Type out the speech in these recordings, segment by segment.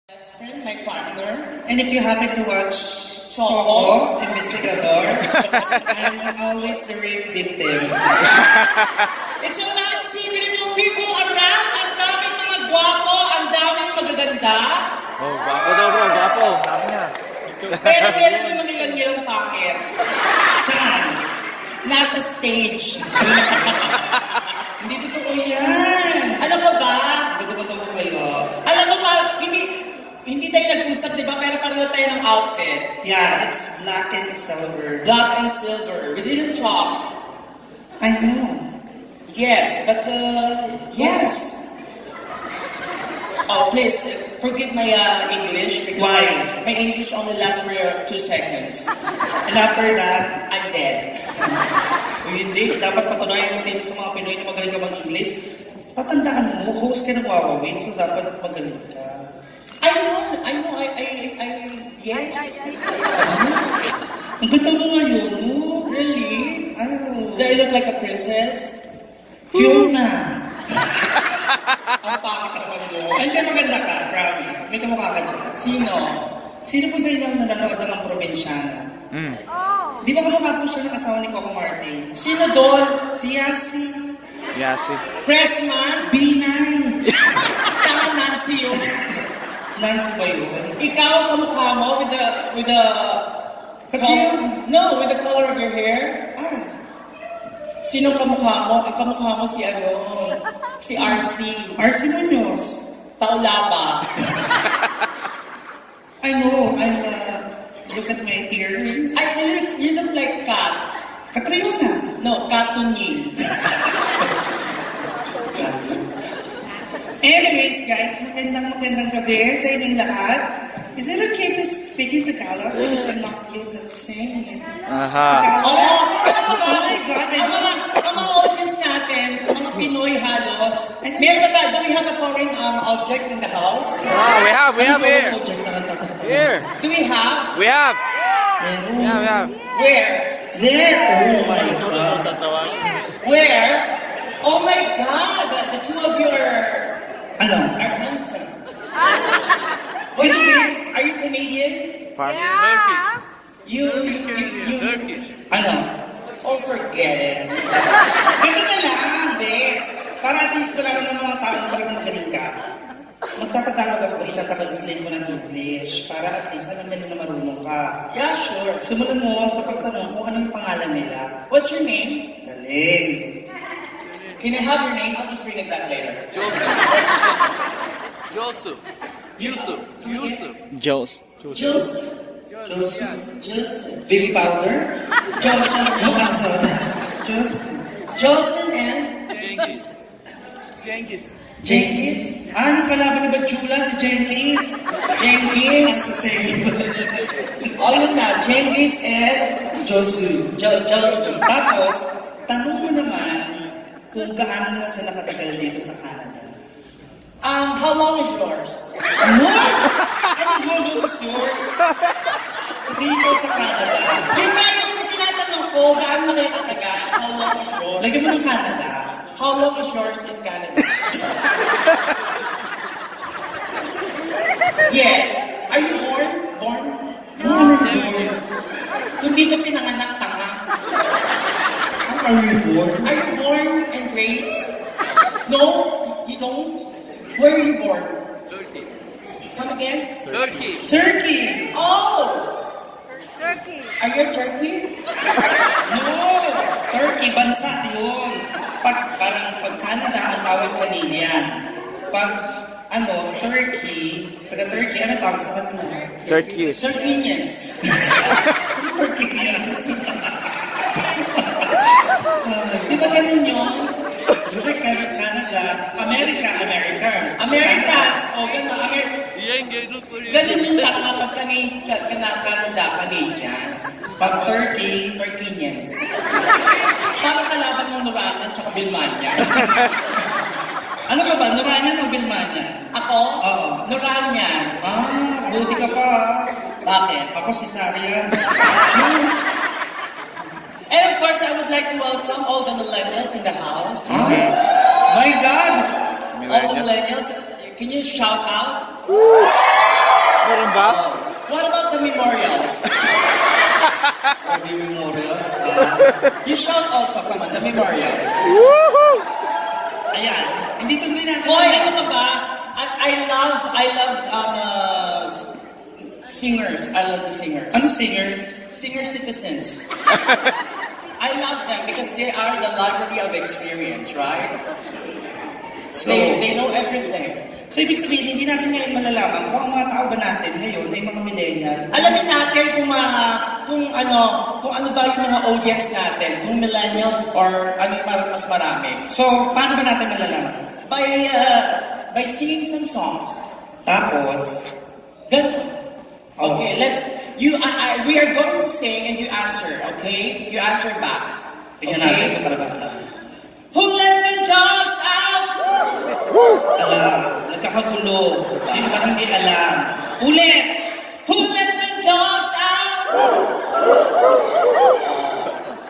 Best friend, my partner. And if you happen to watch Soko, Investigador, I'm always the rape victim. It's so nice to see beautiful people around. Ang daming mga gwapo, ang daming magaganda. Oh, guwapo daw bro, guwapo. Sabi niya. Pero meron naman ilang pangit. Saan? Nasa stage. Hindi totoo yan. Ano ka ba? Gusto mo kayo. Alam mo ba, hindi tayo nag-usap, di ba? Pero pareho tayo ng outfit. Yeah, it's black and silver. Black and silver. We didn't talk. I know. Yes, but yes. Oh, please, forgive my English. Because Why? My English only lasts for 2 seconds. And after that, I'm dead. hindi. Dapat patunayan mo dito sa mga Pinoy na magaling ka mag-English. Patandaan mo, host ka ng Wawawin, so dapat magaling ka. I know, yes. Ang ganda mo ngayon, no? Really? Ano? Do I look like a princess? Fiona. Ang pangit naman mo. Ay, hindi maganda ka, promise. May kamukha ka dyan. Sino? Sino po sa inyo ang nanonood ng Provinciana? Di ba kamukha po siya ng asawa ni Coco Martin? Sino doon? Si Yasi. Yasi. Pressman? B9. Tama Nancy yun. Nancy ba yun? Ikaw ang kamukha mo with the Katulad. No, with the color of your hair. Ah, Sino kamukha mo? Ang kamukha mo si RC. RC Munoz. Taulapa. I know, look at my earrings. You look like Kat. Katriona. No, Kat Tunying. Anyways, guys, magandang gabi sa inyong lahat. Is it okay to speak in Tagalog? Because I'm not used to saying it. Aha. Oh, Oh my God, ang mga audience natin, mga Pinoy halos. Meron ba tayo? Do we have a foreign object in the house? Wow, we have here. Here. Do we have? We have. Meron. We have. Where? There. Oh my God. Where? Oh my God! The two of you are Ano? handsome. Which means, Are you Canadian? You ano? Oh, forget it. Ganito na lang, Bes. Para at least wala ng mga tao na talagang magaling ka. Magtatagalog ako, itatranslate ko ng English para at least alam nila na marunong ka. Yeah, sure. Simulan mo sa pagtanong kung ano yung pangalan nila. What's your name? Galing. Can I have your name? I'll just bring it back later. Joseph. Yusuf. Jos. Joseph. Joseph. Baby powder? Joseph. No, sorry. Joseph. Joseph and Genghis. Jenkins? Yung kalaban ni Batchula, si Jenkins. Jenkins. Sa same. Oh, yun na. Jenkins and Joseph. Joseph. Tapos, tanong mo naman kung gaano na sila katagal dito sa Canada. How long is yours? Ano? Anong how long is yours? Dito sa Canada. Yun nga yung tinatanong ko, gaano na kayo katagal? How long is yours? Lagyan mo ng Canada. How long is yours in Canada? Yes. Are you born? Kung dito pinanganak, tanga. How are you born? Are you born and raised? No, you don't. Where were you born? Turkey. Come again? Turkey. Turkey! Oh! Turkey. Are you a turkey? No! Turkey, bansa yun. Pag Canada, ang tawag Canadian. Pag, Turkey, taga-Turkey, ano tawag sa kanila? Turkeys. Turkenians. Turkeyans. Di ba ganun yun? Kasi Canada, Americans. Americans. O, gano'n. Ganun yung tanga pag Canada, Canadians. Pag Turkey, Turkenians. Parang kalaban ng Nurana at Bilmanya. ano ba ba? Nuranya o Bilmanya? Ako? Oo. Nuranya. Buti ka pa. Bakit? Ako si Sarian. And of course, I would like to welcome all the millennials in the house. My God! All the millennials. Can you shout out? Meron ba? What about the memorials? Sabi memorials. You shout also, come on, the memorials. Ayan, hindi tuloy natin. Hoy, ano ka ba? I love singers. I love the singers. Ano singers? Senior citizens. I love them because they are the library of experience, right? So, They know everything. so ibig sabihin, hindi natin ngayon malalaman kung ang mga tao ba natin ngayon ay mga millennial. Alamin natin kung ano ba yung mga audience natin, kung millennials or ano yung parang mas marami. So, paano ba natin malalaman? By singing some songs. Tapos, Then, okay, we are going to sing and you answer, okay? You answer back. tingnan natin kung talaga alam. Who let the dogs out? Alam, nagkakagulo. Hindi naman hindi alam. Ulit! Who let the dogs out?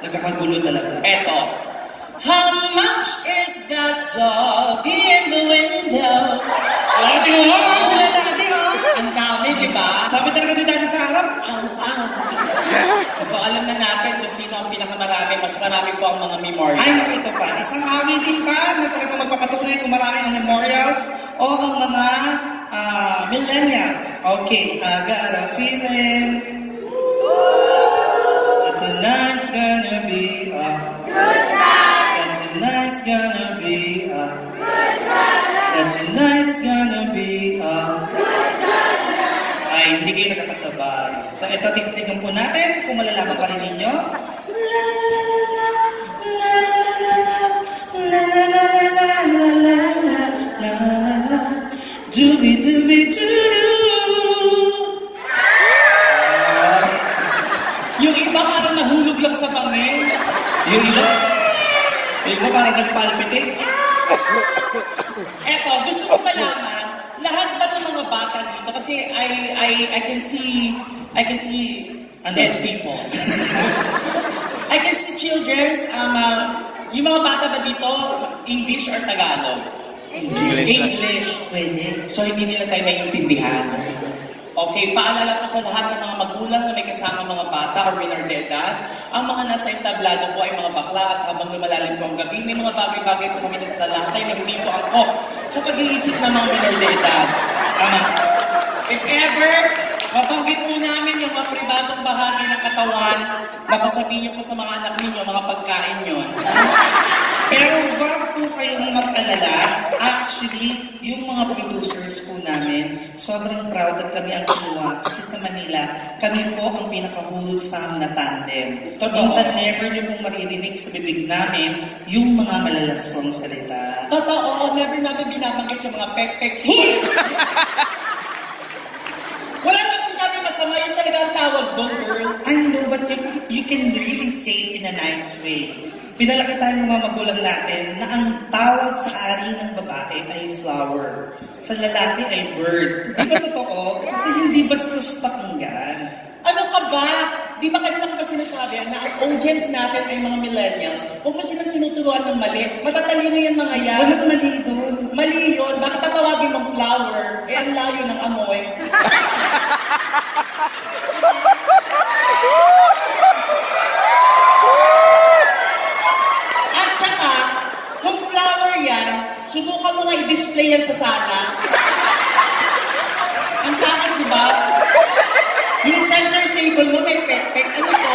Nagkakagulo talaga. Eto. How much is that doggy in the window? Oh, di mo! Sila dati, oh! Ang dami, di ba? Sabi talaga ni dati sa harap. So alam na natin kung sino ang pinakamarami. Mas marami po ang mga memorials. Ay, nakita pa. Isang awitin pa na talagang magpapatunay kung marami ang memorials o ang mga millennials. Okay, I got a feeling that tonight's gonna be a good night. That tonight's gonna be a good night. That tonight's gonna be a good night. Ay, hindi kayo nakakasabay. So, ito, tignan po natin kung malalaman pa rin ninyo. La la la la la, la la la la la, la la la la la, la la la la la la, dooby dooby doo. Yung iba parang nahulog lang sa bangin. Yung iba parang nagpalpitate. Eto, gusto ko malaman, lahat ba ng mga bata dito? Kasi I can see dead people. I can see children's, yung mga bata ba dito, English or Tagalog? English. Pwede. So hindi nila tayo naiintindihan. Okay, paalala ko sa lahat ng mga magulang na may kasama mga bata or minor de edad, ang mga nasa entablado po ay mga bakla at habang lumalalim po ang gabi, may mga bagay-bagay po kami nagtalatay na hindi po angkop sa pag-iisip ng mga minor de edad. Tama. If ever, mabanggit po namin yung mga pribadong bahagi ng katawan na sabihin niyo po sa mga anak ninyo, mga pagkain yun. Pero wag po kayong mag-alala. Actually, yung mga producers po namin, sobrang proud at kami ang kinuha. Kasi sa Manila, kami po ang pinaka-wholesome na tandem. Totoo. Minsan never niyo pong maririnig sa bibig namin yung mga malalasong salita. Totoo, never namin binabanggit yung mga pek-pek. Hoy! Wala naman sinabi masama, yun talaga ang tawag doon, girl. I know, but you can really say it in a nice way. Pinalaki tayo ng mga magulang natin na ang tawag sa ari ng babae ay flower. Sa lalaki ay bird. Di ba totoo? Kasi hindi bastos pakinggan. Ano ka ba? Di ba kanina ka ba sinasabi na ang audience natin ay mga millennials? Huwag mo silang tinuturuan ng mali. Matatalino yan mga yan. Walang mali doon. Mali yun. Bakit tatawagin mong flower? Eh, ang layo ng amoy. At saka, kung flower yan, subukan mo nga i-display yan sa sala. Ang takot, di ba? Yung center table mo may pek-pek. Ano to?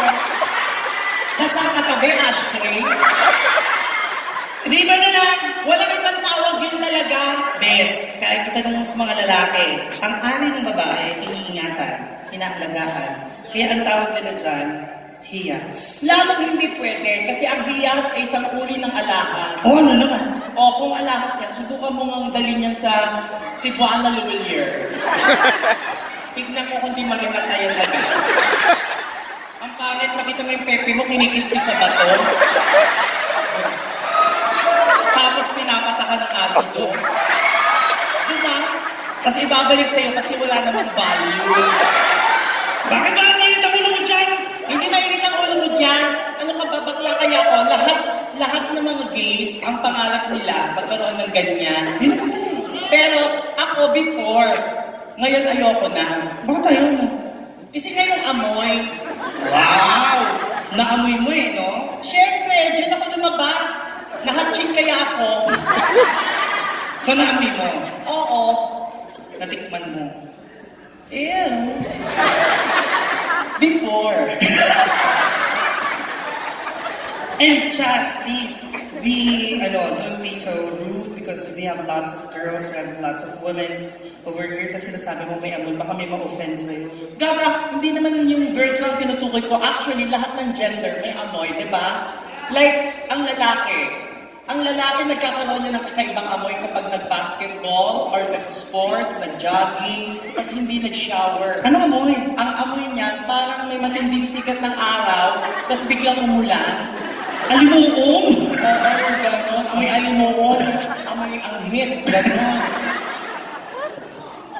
Nasaan katabi, ashtray? Di ba na lang? Walang ibang tawag yun talaga. Bes, kahit itanong mo sa mga lalaki, ang ari ng babae, iniingatan, inaalagaan. Kaya ang tawag nila dyan, hiyas. Lalong hindi pwede kasi ang hiyas ay isang uri ng alahas. O ano naman? O kung alahas yan, subukan mo ngang dalhin yan sa Cebuana Luwilier. Tignan ko kung di marinatayan agad. Ang pangit, nakita mo yung pepe mo, kinikis-kis sa bato. Tapos pinapataka ng asido. Diba? Tapos ibabalik sa'yo kasi wala namang value. Bakit ba ang init ang ulo mo dyan? Hindi mainit ang ulo mo dyan. Ano ka ba, bakla kaya ko? Lahat ng mga gays, ang pangarap nila, magkaroon ng ganyan. Pero ako before, Ngayon ayoko na. Bakit ayaw mo? Kasi ngayong amoy, Wow! Naamoy mo eh, no? syempre, dyan ako lumabas. Nahatching kaya ako. So naamoy mo? Oo. Natikman mo? Ew. Before. And Chas, please, don't be so rude because we have lots of girls, we have lots of women over here. Kasi sinasabi mo may amoy, baka may ma-offend sa'yo. Gaga, hindi naman yung girls lang tinutukoy ko. Actually, lahat ng gender may amoy, di ba? Like, ang lalaki nagkakaroon niya ng kakaibang amoy kapag nag-basketball or nag-sports, nag-jogging, kasi hindi nag-shower. Ano amoy? Ang amoy niya, parang may matinding sikat ng araw, tapos biglang umulan. Alimuong! Oo, yung gano'n. Amoy alimuong. Amoy anghit. Gano'n.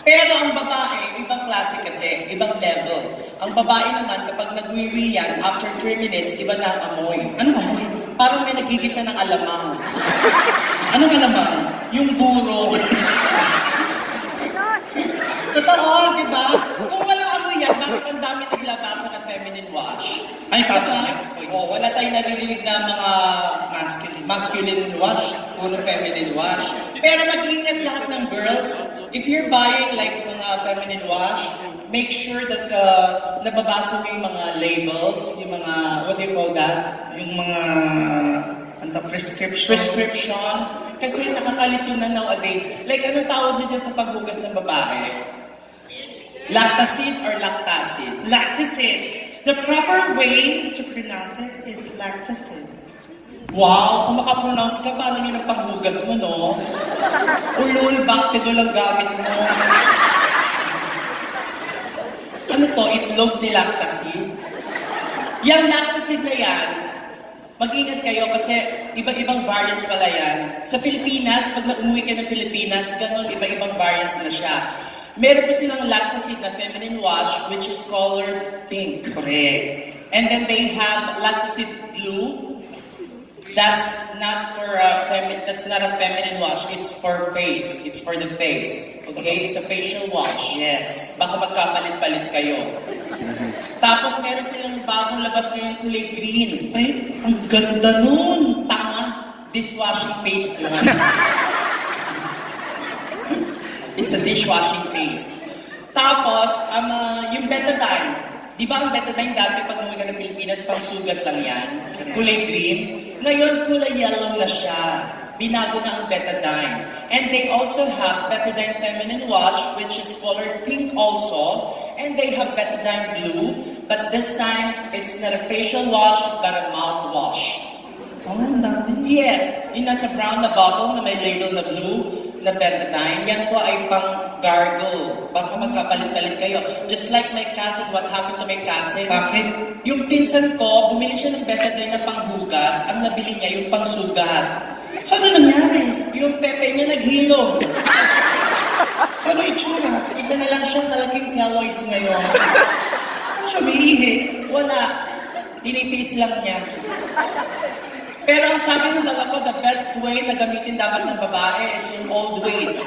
Pero ang babae, ibang klase kasi, ibang level. Ang babae naman, kapag nagwiwi yan, after 3 minutes, iba na ang amoy. Anong amoy? Parang may nagigisa ng alamang. Anong alamang? Yung buro. Totoo, di ba? Kung walang amoy yan, bakit ang dami naglabasan ng feminine wash? Ay, Diba? tama. Oo, wala tayong naririnig na mga masculine wash, puro feminine wash. Pero mag-ingat lahat ng girls. If you're buying like mga feminine wash, make sure that nababasa mo yung mga labels, yung mga, what do you call that? Yung mga prescription. Prescription. Kasi nakakalito na nowadays. Like, anong tawag niyo dyan sa paghugas ng babae? Lactacid or lactacid? Lactacid. The proper way to pronounce it is lactacid. Wow, kung makapronounce ka, parang yun ang panghugas mo, no? Ulul, bactilo lang gamit mo. Ano to? Itlog ni lactacid? Yung lactacid na yan, mag-ingat kayo kasi iba-ibang variants pala yan. Sa Pilipinas, pag umuwi ka ng Pilipinas, ganun, iba-ibang variants na siya. Meron pa silang lactacid na feminine wash, which is colored pink. Correct. And then they have lactacid blue. That's not for that's not a feminine wash. It's for face. It's for the face. Okay? It's a facial wash. Yes. Baka magkapalit-palit kayo. Tapos meron silang bagong labas ngayong kulay green. Ay, ang ganda nun. Tanga. Dishwashing paste yun. It's a dishwashing paste. Tapos, yung Betadine. Di ba ang Betadine dati pag umuwi ka ng Pilipinas, pang sugat lang yan? Kulay green. Ngayon, kulay yellow na siya. Binago na ang Betadine. And they also have Betadine Feminine Wash, which is colored pink also. And they have Betadine Blue. But this time, it's not a facial wash, but a mouthwash. Oh, ang dami. Yes, yung nasa brown na bottle na may label na blue, na Betadine, yan po ay pang gargle. Baka magkapalit-palit kayo. Just like my cousin, what happened to my cousin? Bakit? Yung pinsan ko, bumili siya ng Betadine na panghugas, ang nabili niya yung pangsugat. So, ano nangyari? Yung pepe niya naghilom. So, ano itsura? Isa na lang siyang malaking keloids ngayon. Ano siya, may ihi? Wala. Tinitiis lang niya. Pero ang sabi ng lola ko, the best way na gamitin dapat ng babae is yung old ways.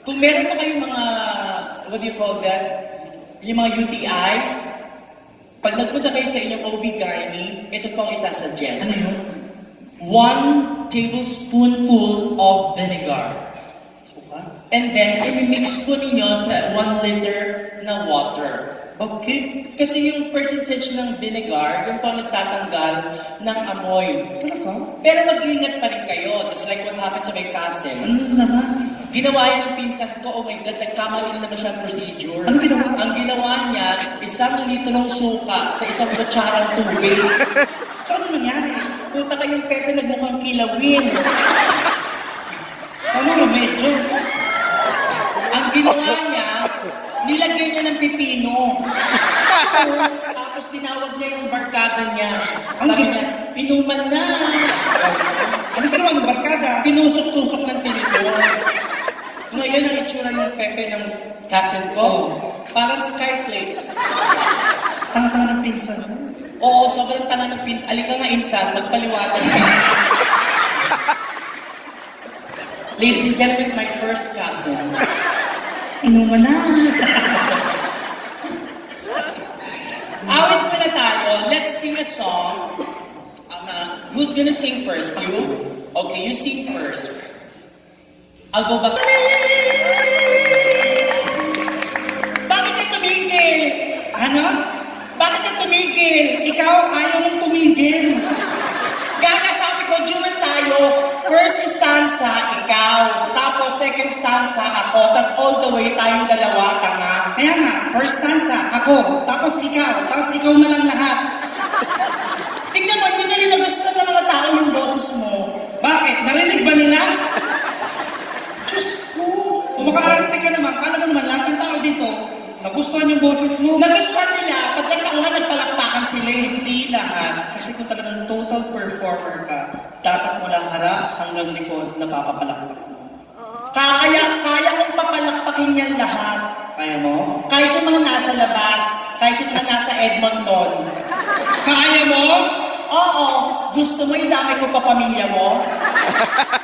Kung meron pa kayong mga, what do you call that? Yung mga UTI, pag nagpunta kayo sa inyong OB-GYN, ito po ang isasuggest. Ano yun? 1 tablespoonful of vinegar. Suka? And then, i-mix po ninyo sa 1 liter na water. Okay. Kasi yung percentage ng vinegar, yung po nagtatanggal ng amoy. Talaga? Pero mag-ingat pa rin kayo, just like what happened to my cousin. Ano naman? Ginawa yan ng pinsan ko, oh my God, nagkamali na naman siyang procedure. Ano ginawa? Ang ginawa niya, 1 litrong suka sa 1 kutsarang tubig. So, ano nangyari? Punta kayong pepe, nagmukhang kilawin. So, ano remedyo? Ang ginawa niya, nilagyan niya ng pipino. Tapos tinawag niya yung barkada niya. Sabi niya, inuman na. Ano ginawa ng barkada? Tinusok-tusok ng tinidor. Ngayon ang itsura ng pepe ng cousin ko. Parang skyflakes. Tanga-tanga ng pinsan mo. Oo, sobrang tanga ng pins. Alika nga insan, magpaliwanag. Ladies and gentlemen, my first cousin. Inuman na. Awit muna tayo. Let's sing a song. Who's gonna sing first? You? Okay, you sing first. I'll go back. Bakit ka tumigil? Ano? Bakit ka tumigil? Ikaw, ayaw mong tumigil. Gaga, sabi ko, duet tayo. First stanza, ikaw. Tapos second stanza, ako. Tapos all the way tayong dalawa, tanga. Kaya nga, first stanza, ako, tapos ikaw na lang lahat. Tignan mo, hindi nila gusto ng mga tao yung boses mo. Bakit? Narinig ba nila? Diyos ko. Kung makaarte ka naman, kala mo naman lahat ng tao dito, nagustuhan yung boses mo. Nagustuhan nila, pag nagtakuhan, nagpalakpakan sila, Hindi lahat. Kasi kung talagang total performer ka, dapat mula harap hanggang likod napapapalakpak mo. kaya kong papalakpakin yan lahat. Kaya mo? Kahit yung mga nasa labas, kahit yung mga nasa Edmonton. Kaya mo? Oo, gusto mo yung dami ko pa pamilya mo?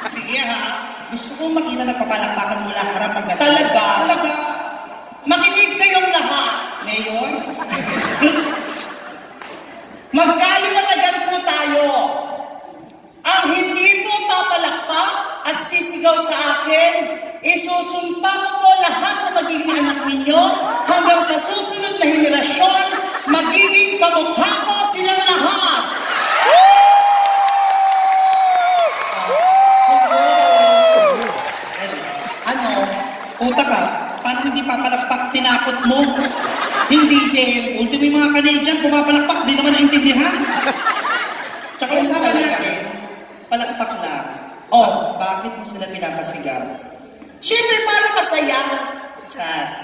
Sige ha. Gusto kong makita nagpapalakpakan mula harap hanggang Talaga? Talaga. Makinig kayong lahat. Mayor? Magkaliwanagan po tayo. Ang hindi po papalakpak at sisigaw sa akin, isusumpa ko po lahat na magiging anak ninyo hanggang sa susunod na henerasyon, magiging kamukha ko silang lahat. Ano? Puta ka. Paano hindi papalakpak? Tinakot mo? Hindi din. Ultimo yung mga Canadian, pumapalakpak, di naman naintindihan. Tsaka usapan natin, palakpak lang. Oh, Bakit mo sila pinapasigaw? syempre para masaya. Chas,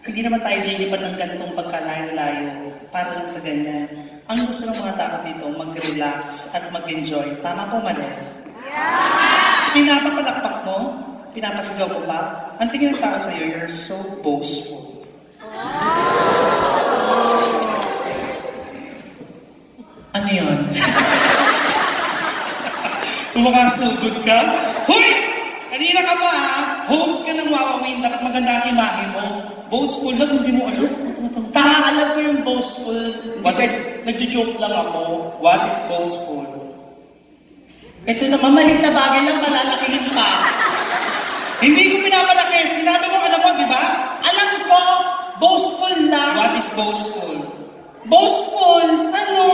hindi naman tayo lilipad ng ganitong pagkalayo-layo para lang sa ganyan. Ang gusto ng mga tao dito, mag-relax at mag-enjoy. Tama po, mali? Pinapapalakpak mo? Pinapasigaw mo pa? Ang tingin ng tao sa'yo, you're so boastful. Ano yun? Kumakasugod ka? Hoy! Kanina ka pa ha? Host ka ng Wawawin, dapat maganda ang imahe mo. Boastful lang, hindi mo alam. Tanga, alam ko yung boastful. What is- Nagjo-joke lang ako. What is boastful? Ito na, mamalit na bagay lang, malalakihin pa. Hindi ko pinapalaki. Sinabi mo, alam mo, di ba? Alam ko, boastful lang. What is boastful? Boastful? Ano?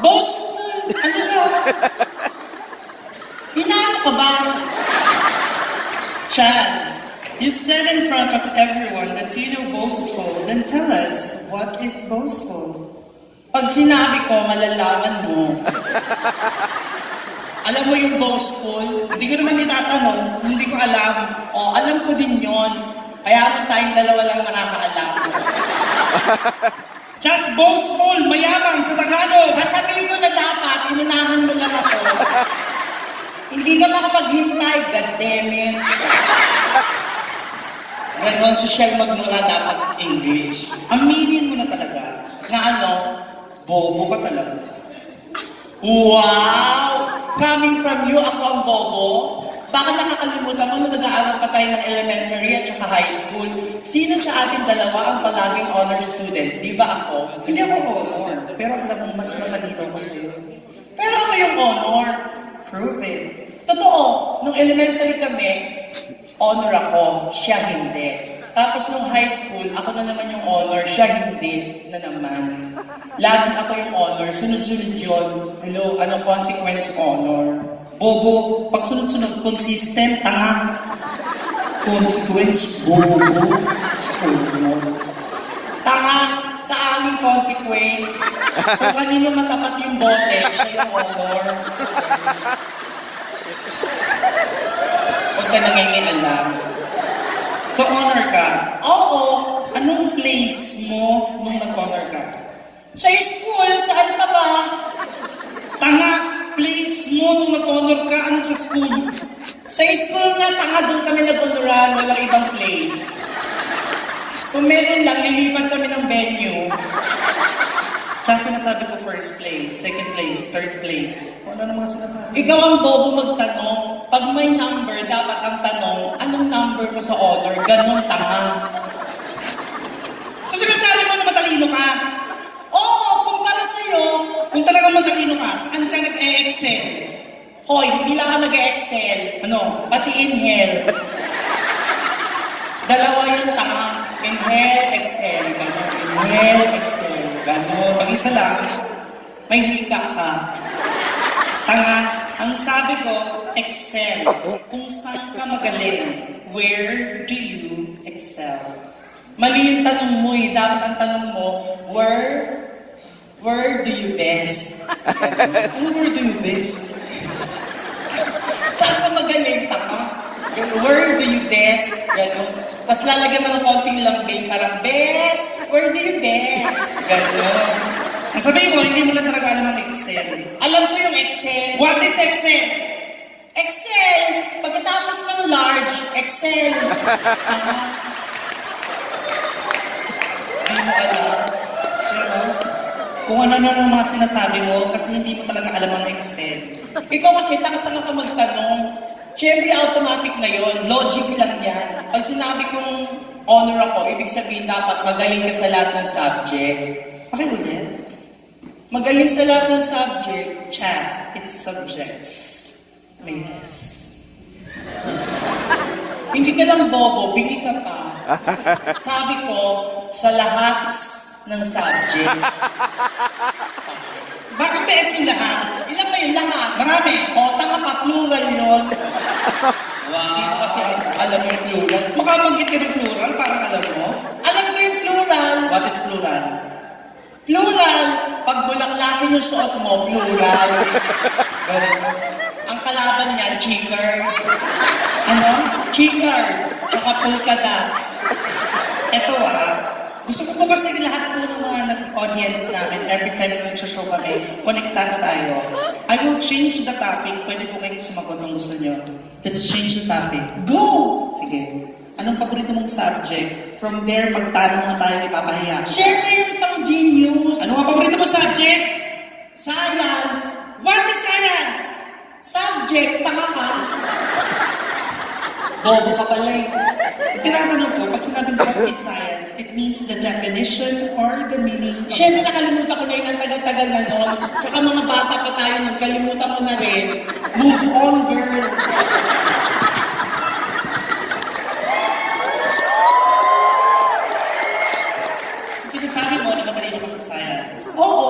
Boastful? Ano na? Inaano ka ba? Chaz, you said in front of everyone that you know boastful. Then tell us, what is boastful? Pag sinabi ko, malalaman mo. Alam mo yung boastful? Hindi ko naman itatanong kung hindi ko alam. O, alam ko din yon. Kaya naman tayong dalawa lang nakakaalam. Chaz, boastful, mayabang sa Tagalog. Sasabihin ko na dapat, inunahan mo lang ako. Hindi ka makapaghintay, goddammit. Ganon, social magmura dapat English. Aminin mo na talaga. Na ano? Bobo ka talaga. Wow! Coming from you, ako ang bobo. Baka nakakalimutan mo na nag-aaral pa tayo ng elementary at saka high school. Sino sa ating dalawa ang palaging honor student? Di ba ako? Hindi ako honor, pero alam mo, mas matalino ko sa'yo. Pero ako yung honor. Prove it. Totoo, nung elementary kami, honor ako, siya hindi. Tapos nung high school, ako na naman yung honor, siya hindi na naman. Laging ako yung honor, sunod-sunod yun. Hello, anong consequence honor? Bobo, pag sunod-sunod, consistent, tanga. Consequence, bobo. Honor. Tanga, sa aming consequence, kung kanino matapat yung bote, siya yung honor. Huwag ka nangingialam. So, honor ka. Oo, Anong place mo nung nag-honor ka? sa school, saan pa ba? Tanga, place mo nung nag-honor ka, anong sa school? Sa school nga, tanga doon kami nag-honoran, walang ibang place. Kung meron lang, nilipat kami ng venue. Tsaka sinasabi ko first place, second place, third place. Kung ano mga sinasabi? Ikaw ang bobo magtanong. Pag may number, dapat ang tanong, anong number mo sa honor? Ganon tanga. So sinasabi mo na matalino ka? Oo, kumpara sa'yo, Kung talagang matalino ka, saan ka nag-e-excel? hoy, hindi lang ka nag-excel. Ano? Pati inhale. Dalawa yung tanga. Inhale, exhale. Ganon. Inhale, exhale. Ganon. Pag isa lang, May hika ka. tanga. Ang sabi ko, excel. Kung saan ka magaling, where do you excel? Mali yung tanong mo eh. Dapat ang tanong mo, where do you best? Ano where do you best? Saan ka magaling, tanga? Where do you best? Ganon. Tapos lalagyan mo ng konting lambing, parang best, where do you best? Ganon. Ang sabihin mo, hindi mo lang talaga alam ang excel. Alam ko yung Excel. What is excel? Excel! Pagkatapos ng large, Excel. Tanga. Hindi mo alam. Pero, kung ano na ang mga sinasabi mo, kasi hindi mo talaga alam ang excel. Ikaw kasi tanga-tanga ka magtanong. Siyempre, automatic na yon. Logic lang yan. Pag sinabi kong honor ako, ibig sabihin dapat magaling ka sa lahat ng subject. Pakiulit. Magaling sa lahat ng subject. Chas, it's subjects. Yes. Hindi ka lang bobo, bigi ka pa. Sabi ko, sa lahat ng subject. Bakit ba yung lahat? Ilan ba yung lahat? Marami. O, tama ka, plural yun. Hindi ko kasi alam yung plural. Makabanggit ka ng plural, parang alam mo. Alam ko yung plural. What is plural? Plural. Pag bulaklakin yung suot mo, plural. Ang kalaban niyan, cheaker. Ano? Cheaker. Tsaka polka dots. Eto gusto ko po kasi lahat po ng mga audience namin, every time na nagsashow kami, konektado tayo. I will change the topic. Pwede po kayong sumagot kung gusto nyo. Let's change the topic. Go! Sige. Anong paborito mong subject? From there, magtanong na tayo, ipapahiya. Siyempre yung pang genius. Ano ang paborito mong subject? Science. What is science? Subject, tama ka. Bobo ka pala eh. Tinatanong ko, pag sinabing what is science, it means the definition or the meaning of Siyempre nakalimutan ko na yun ang tagal-tagal na nun. Tsaka mga bata pa tayo nun, kalimutan mo na rin. Move on, girl. So sinasabi mo na matalino ka sa science. Oo.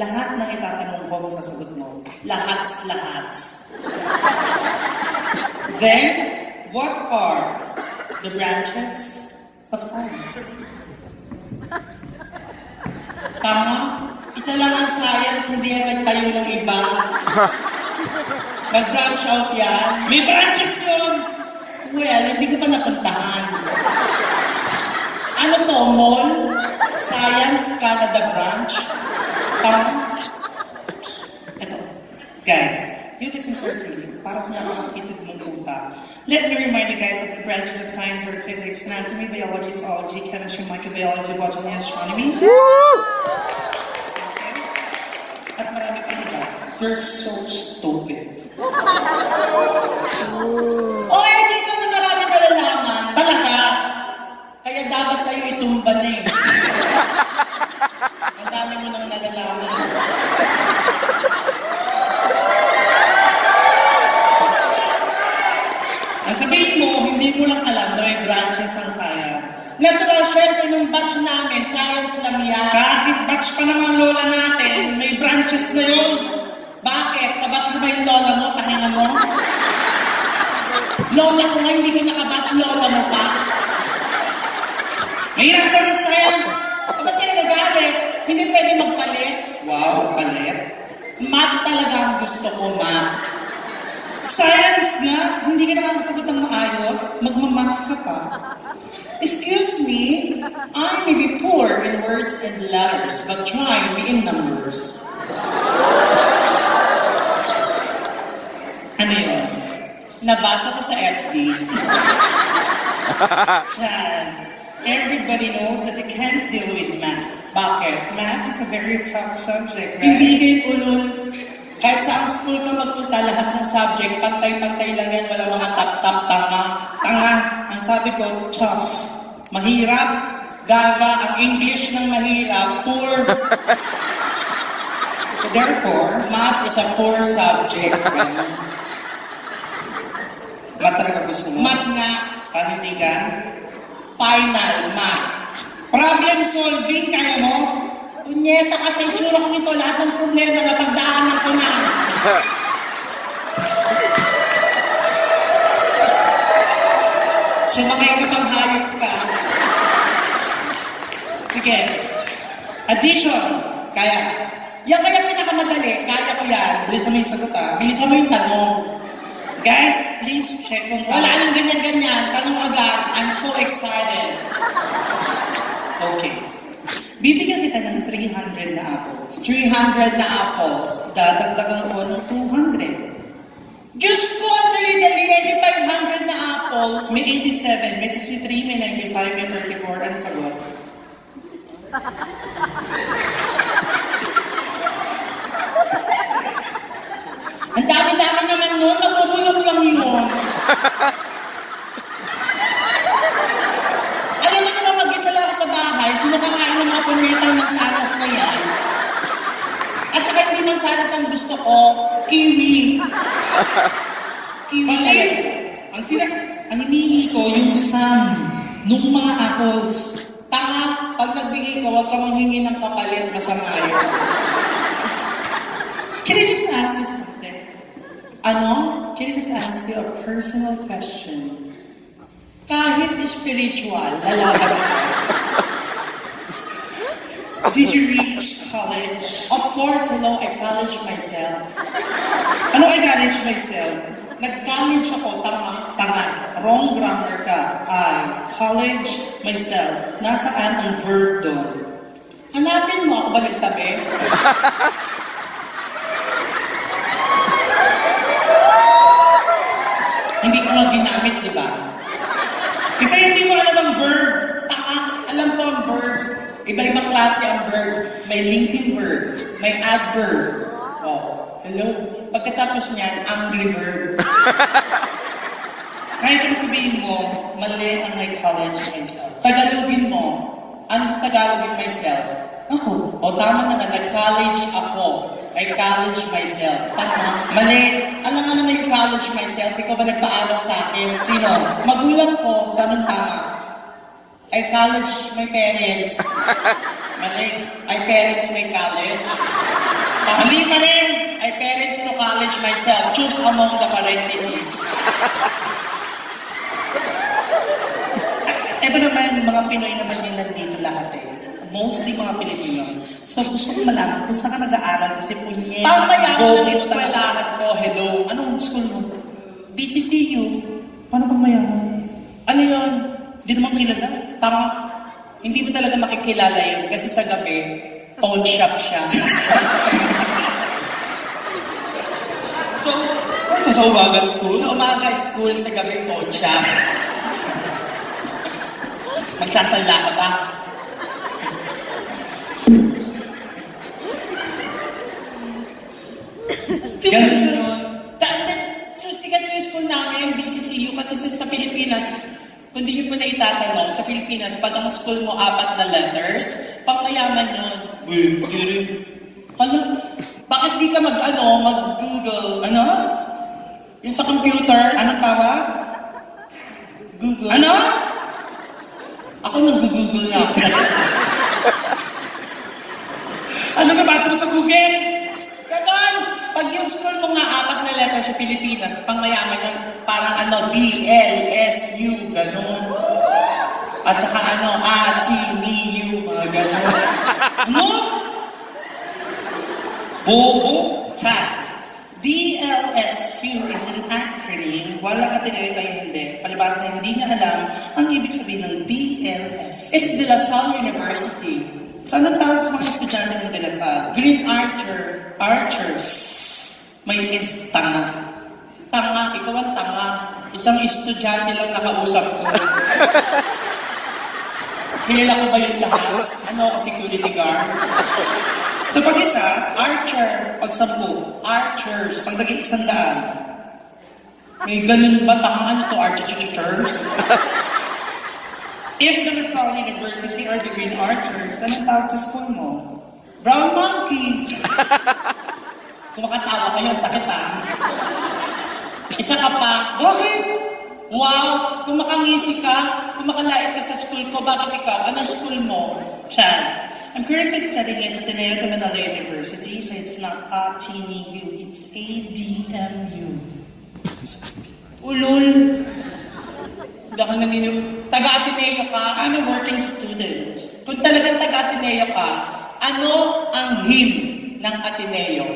Lahat ng itatanong ko, masasagot mo. Lahat. Then, what are the branches of science? Tama. Isa lang ang science, hindi yan nagtayo ng iba. Nag-branch out yan. May branches yun! Well, hindi ko pa napuntahan. Ano to, mall? Science Canada branch? Ito. Guys, you listen carefully para sa nakakakitid mong puta. Let me remind you guys of the branches of science or physics, anatomy, biology, zoology, chemistry, microbiology, botany, astronomy. At marami pa iba. You're so stupid. Oy, hindi ka na marami kalalaman. Talaga? Kaya dapat sa'yo itumba na eh. Ang dami mo nang nalalaman. Ang sabihin mo, hindi mo lang alam na may branches ang science. Natural, syempre, nung batch namin, science lang yan. Kahit batch pa ng mga lola natin, may branches na yun. Bakit? Kabatch ko ba yung lola mo? Tahinga mo? Lola ko nga, hindi ko nakabatch lola mo pa. Mahirap ka ng science. Ba't ka nagagalit? Hindi pwede magpalit. Wow, palit. Math talaga ang gusto ko, math. Science nga, hindi ka nakakasagot ng maayos, magmamath ka pa. Excuse me, I may be poor in words and letters, but try me in numbers. Ano yun? Nabasa ko sa FB. Chaz, everybody knows that you can't deal with math. Bakit? Math is a very tough subject, right? Hindi din ulol. Kahit sa ang school ka magpunta, lahat ng subject, pantay-pantay lang yan, wala mga tap-tap, tanga. Tanga. Ang sabi ko, tough. Mahirap. Gaga, ang English ng mahirap, poor. Therefore, Math is a poor subject. math talaga gusto mo. Math nga, Panindigan. final math. Problem solving, kaya mo? Punyeta ka sa itsura ko nito, lahat ng problema na pagdaanan ko na. Sumakay ka pang hayop ka. Sige. Addition. Kaya. Yan kaya pinakamadali, kaya ko yan. Bilisan mo yung sagot ah. Bilisan mo yung tanong. Guys, please check on Wala nang ganyan-ganyan, tanong agad. I'm so excited. Okay. Bibigyan kita ng 300 na apples. 300 na apples. Dadagdagan ko ng 200. Diyos ko, ang dali-dali, 500 na apples. May 87, may 63, may 95, may 34. Ano sagot? Ang dami-dami naman nun, mabubulong lang yun. Alam mo naman, mag-isa lang ako sa bahay, sino kakain ng mga punetang mansanas na yan? At saka hindi mansanas ang gusto ko, kiwi. Kiwi Bakit? talaga. Ang hinihingi ko yung sum nung mga apples. Tanga, pag nagbigay ka, huwag ka manghingi ng kapalit, masama yun. Can I just ask you something? Ano? Can I just ask you a personal question? Kahit spiritual, lalaban ako. Did you reach college? Of course, hello, I college myself. Ano I college myself? Nag-college ako, tama. Tanga. Wrong grammar ka. I college myself. Nasaan ang verb doon? Hanapin mo ako ba nagtabi? Hindi ko nga ginamit, di ba? Kasi hindi mo alam ang verb. Tama, alam ko ang verb. Iba-ibang klase ang verb. May linking verb, may adverb. Oh, hello? Pagkatapos niyan, angry verb. Kahit ano sabihin mo, mali ang I college myself. Tagalogin mo. Ano sa Tagalog yung myself? Ako. O tama naman, nag-college ako. I college myself. Tama. Mali. Alam nga naman yung college myself, ikaw ba nagpaaral sa akin? Sino? Magulang ko, Saan ang tama? I college my parents. Mali. I parents my college. Mali pa rin. I parents to college myself. Choose among the parentheses. Ito naman, mga Pinoy naman yung nandito lahat eh. Mostly mga Pilipino. So gusto ko malaman kung saan ka nag-aaral kasi punye. Pamayaman ng eskwelahan ko, hello. Anong school mo? DCCU. Paano pang mayaman? Ano yun? Hindi naman kilala. Tama. Hindi mo talaga makikilala yun kasi sa gabi, pawn shop siya. So, ito sa umaga school? Sa umaga school, sa gabi pawn shop. Magsasala ka ba? Ganun yun. So, sikat yung school namin, DCCU, kasi sa Pilipinas, kung di nyo po na itatanong, sa Pilipinas, pag ang school mo 4 na letters, pangmayaman yun. Ano? Bakit di ka mag-Google? Ano? Yung sa computer, Anong tawag? Google. Ano? Ako nag-Google na ako sa Ano nabasa mo sa Google? Ganon! Pag yung school mo nga 4 na letter sa Pilipinas, pangmayaman yun, parang D-L-S-U, ganon. At saka A-T-M-U, mga ganon. Ano? Bobo? Chats. DLSU is an acronym. Wala ka tinigay kayo hindi. Palibasa hindi niya alam ang ibig sabihin ng DLS. It's De La Salle University. Saan ang tawag sa mga estudyante ng De La Salle? Green Archer. Archers. May is tanga. Tanga, ikaw ang tanga. Isang estudyante lang nakausap ko. Kilala ko ba yung lahat? Ano ako, security guard? So pag isa, Archer. pag 10, Archers. pag naging 100, May ganun ba? Takang ano to? Archers? if the LaSalle University are the Green Archers, anong tawag sa school mo? Brown monkey. Kung makatawa kayo, ang sakit ah. Isa ka pa. Bakit? Wow! Kung makangisi ka, kung makalait ka sa school ko, bakit ikaw? Anong school mo? Chance. I'm currently studying at Ateneo de Manila University, so it's not ATNU, it's ADMU. Ulul. Wala kang naniniw. Taga-Ateneo ka? I'm a working student. Kung talagang taga-Ateneo ka, ano ang hymn ng Ateneo?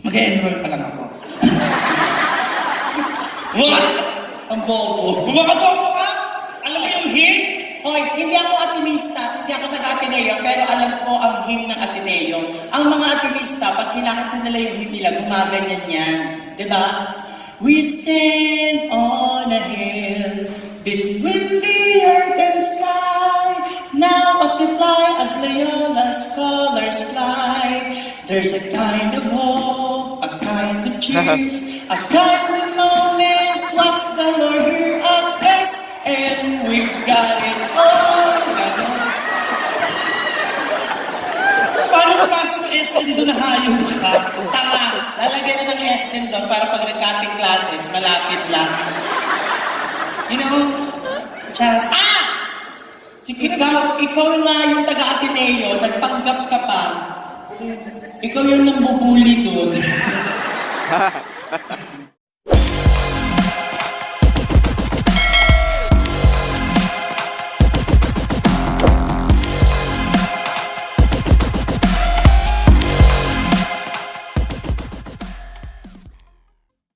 Mag-enroll pa lang ako. What? Ang bobo. Bumakabobo ka? Alam mo yung hymn? Hoy, hindi ako Atenista, hindi ako taga-Ateneo, pero alam ko ang hymn ng Ateneo. Ang mga Atenista, pag kinakanta nila yung hymn nila, gumaganyan yan. Diba? We stand on a hill between the earth and sky. Now as we fly, as Loyola's colors fly, there's a kind of hope, a kind of cheers, a kind of moments. What's the Lord hear of us? And we've got it all. Ganon. Paano napasok ng SM doon na hayop ka? Tama. Lalagyan na ng SM doon para pag nag-cutting classes, malapit lang. You know, Chance, Ah! Ikaw nga yung taga-Ateneo, nagpanggap ka pa. Ikaw yung nambubuli doon.